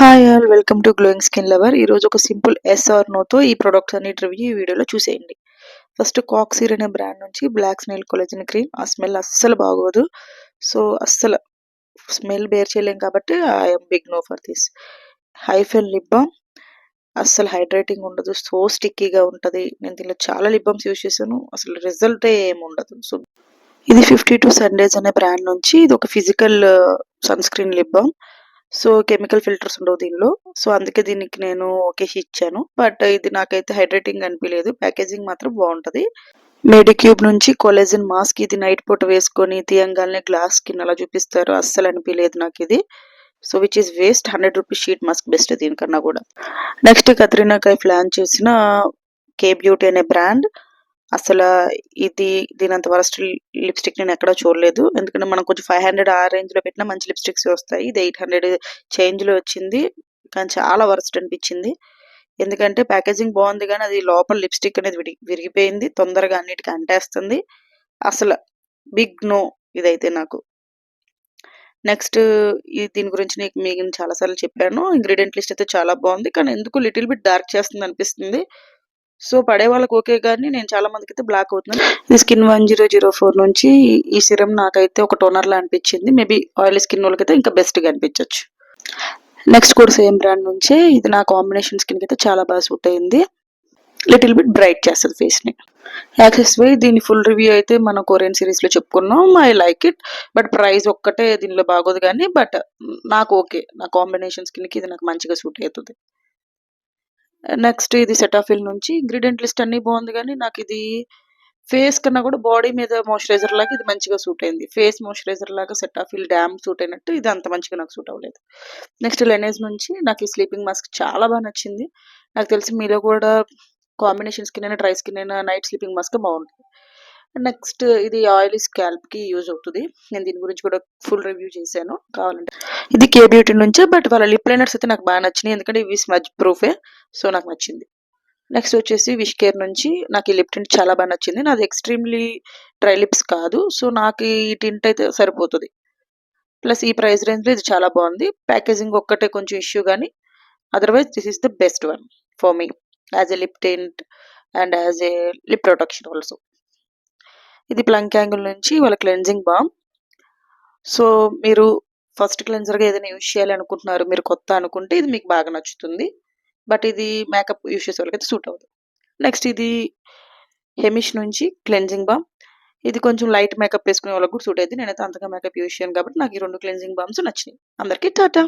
Hi all welcome to glowing skin lover. ఈరోజు ఒక simple yes are నోతో ఈ products అన్నిటి రివ్యూ ఈ వీడియోలో చూసేయండి. ఫస్ట్ కాక్సీర్ అనే బ్రాండ్ నుంచి బ్లాక్ స్నేల్ కొలాజన్ క్రీమ్. ఆ స్మెల్ అస్సలు బాగోదు. సో అస్సలు స్మెల్ బేర్ చేయలేం కాబట్టి I'm big no for this. Hyphen lip balm అస్సలు హైడ్రేటింగ్ ఉండదు. సో స్టిక్కీగా ఉంటుంది. నేను దీనిలో చాలా లిప్ బామ్స్ యూజ్ చేశాను. అసలు రిజల్టే ఏమి ఉండదు. సో ఇది 52 సండేస్ అనే బ్రాండ్ నుంచి ఇది ఒక physical sunscreen lip balm. So chemical filters ఉండవు దీనిలో. సో అందుకే దీనికి నేను ఒకేసి ఇచ్చాను. బట్ ఇది నాకైతే హైడ్రేటింగ్ అనిపించలేదు. ప్యాకేజింగ్ మాత్రం బాగుంటుంది. మెడిక్యూబ్ నుంచి కొలాజన్ మాస్క్. ఇది నైట్ పూట వేసుకొని తీయంగానే గ్లాస్ స్కిన్ అలా చూపిస్తారు. అస్సలు అనిపించలేదు నాకు ఇది. So which is waste. 100 rupees sheet mask best దీనికన్నా కూడా. నెక్స్ట్ కత్రినా కైఫ్ లాంచ్ చేసిన కే బ్యూటీ అనే బ్రాండ్. అసలు దీనంత వరస్ట్ లిప్స్టిక్ నేను ఎక్కడా చూడలేదు. ఎందుకంటే మనం కొంచెం 500 ఆ రేంజ్ లో పెట్టినా మంచి లిప్స్టిక్స్ వస్తాయి. ఇది 800 చేంజ్ లో వచ్చింది. కానీ చాలా వరస్ట్ అనిపించింది. ఎందుకంటే ప్యాకేజింగ్ బాగుంది కానీ అది లోపల లిప్స్టిక్ అనేది విరిగిపోయింది. తొందరగా అన్నిటికీ అంటేస్తుంది. అసలు బిగ్ నో ఇదైతే నాకు. నెక్స్ట్ దీని గురించి మీకు చాలా సార్లు చెప్పాను. ఇంగ్రీడియంట్ లిస్ట్ అయితే చాలా బాగుంది. కానీ ఎందుకు లిటిల్ బిట్ డార్క్ చేస్తుంది అనిపిస్తుంది. సో పడే వాళ్ళకి ఓకే కానీ నేను చాలా మందికి అయితే బ్లాక్ అవుతున్నాను. ఇది స్కిన్ 1004 నుంచి ఈ సిరం నాకైతే ఒక టోనర్ లా అనిపించింది. మేబీ ఆయిల్ స్కిన్ వాళ్ళకైతే ఇంకా బెస్ట్ గా అనిపించవచ్చు. నెక్స్ట్ కూడా సేమ్ బ్రాండ్ నుంచే ఇది నా కాంబినేషన్ స్కిన్ కి అయితే చాలా బాగా సూట్ అయింది. లిటిల్ బిట్ బ్రైట్ చేస్తుంది ఫేస్ ని. యాక్సెస్ వై దీని ఫుల్ రివ్యూ అయితే మనం కొరియన్ సిరీస్ లో చెప్పుకున్నాం. I like it. But price ఒక్కటే దీనిలో బాగోదు కానీ బట్ నాకు ఓకే. నా కాంబినేషన్ స్కిన్ కి ఇది నాకు మంచిగా సూట్ అవుతుంది. నెక్స్ట్ ఇది సెటాఫిల్ నుంచి ఇంగ్రీడియంట్ లిస్ట్ అన్ని బాగుంది కానీ నాకు ఇది ఫేస్ కన్నా కూడా బాడీ మీద మాయిశ్చరైజర్ లాగా ఇది మంచిగా సూట్ అయింది. ఫేస్ మాయిశ్చరైజర్ లాగా సెటాఫిల్ డ్యామ్ సూట్ అయినట్టు ఇది అంత మంచిగా నాకు సూట్ అవ్వలేదు. నెక్స్ట్ లెనేజ్ నుంచి నాకు ఈ స్లీపింగ్ మాస్క్ చాలా బాగా నచ్చింది. నాకు తెలిసి మీలో కూడా కాంబినేషన్ స్కిన్ అయినా డ్రై స్కిన్ అయినా నైట్ స్లీపింగ్ మాస్క్ బాగుంటుంది. నెక్స్ట్ ఇది ఆయిలీ స్కాల్ప్ కి యూజ్ అవుతుంది. నేను దీని గురించి కూడా ఫుల్ రివ్యూ చేశాను కావాలంటే. ఇది కే బ్యూటీ నుంచే. బట్ వాళ్ళ లిప్ లైనర్స్ అయితే నాకు బాగా నచ్చినాయి. ఎందుకంటే ఇవి స్మజ్ ప్రూఫే. సో నాకు నచ్చింది. నెక్స్ట్ వచ్చేసి విష్ కేర్ నుంచి నాకు ఈ లిప్ టింట్ చాలా బాగా నచ్చింది. నాది ఎక్స్ట్రీమ్లీ డ్రై లిప్స్ కాదు. సో నాకు ఈ టింట్ అయితే సరిపోతుంది. ప్లస్ ఈ ప్రైస్ రేంజ్ లో ఇది చాలా బాగుంది. ప్యాకేజింగ్ ఒక్కటే కొంచెం ఇష్యూ కానీ otherwise this is the best one for me as a lip tint and as a lip protection also. ఇది ప్లంక్ యాంగిల్ నుంచి వాళ్ళ క్లెన్జింగ్ బామ్. సో మీరు ఫస్ట్ క్లెన్జర్గా ఏదైనా యూజ్ చేయాలి అనుకుంటున్నారు, మీరు కొత్త అనుకుంటే ఇది మీకు బాగా నచ్చుతుంది. బట్ ఇది మేకప్ యూజ్ చేసే వాళ్ళకైతే సూట్ అవుతుంది. నెక్స్ట్ ఇది హెమిష్ నుంచి క్లెన్జింగ్ బామ్. ఇది కొంచెం లైట్ మేకప్ వేసుకునే వాళ్ళకి కూడా సూట్ అయింది. నేనైతే అంతగా మేకప్ యూజ్ చేయను కాబట్టి నాకు ఈ 2 క్లెన్జింగ్ బామ్స్ నచ్చినాయి. అందరికీ టాటా.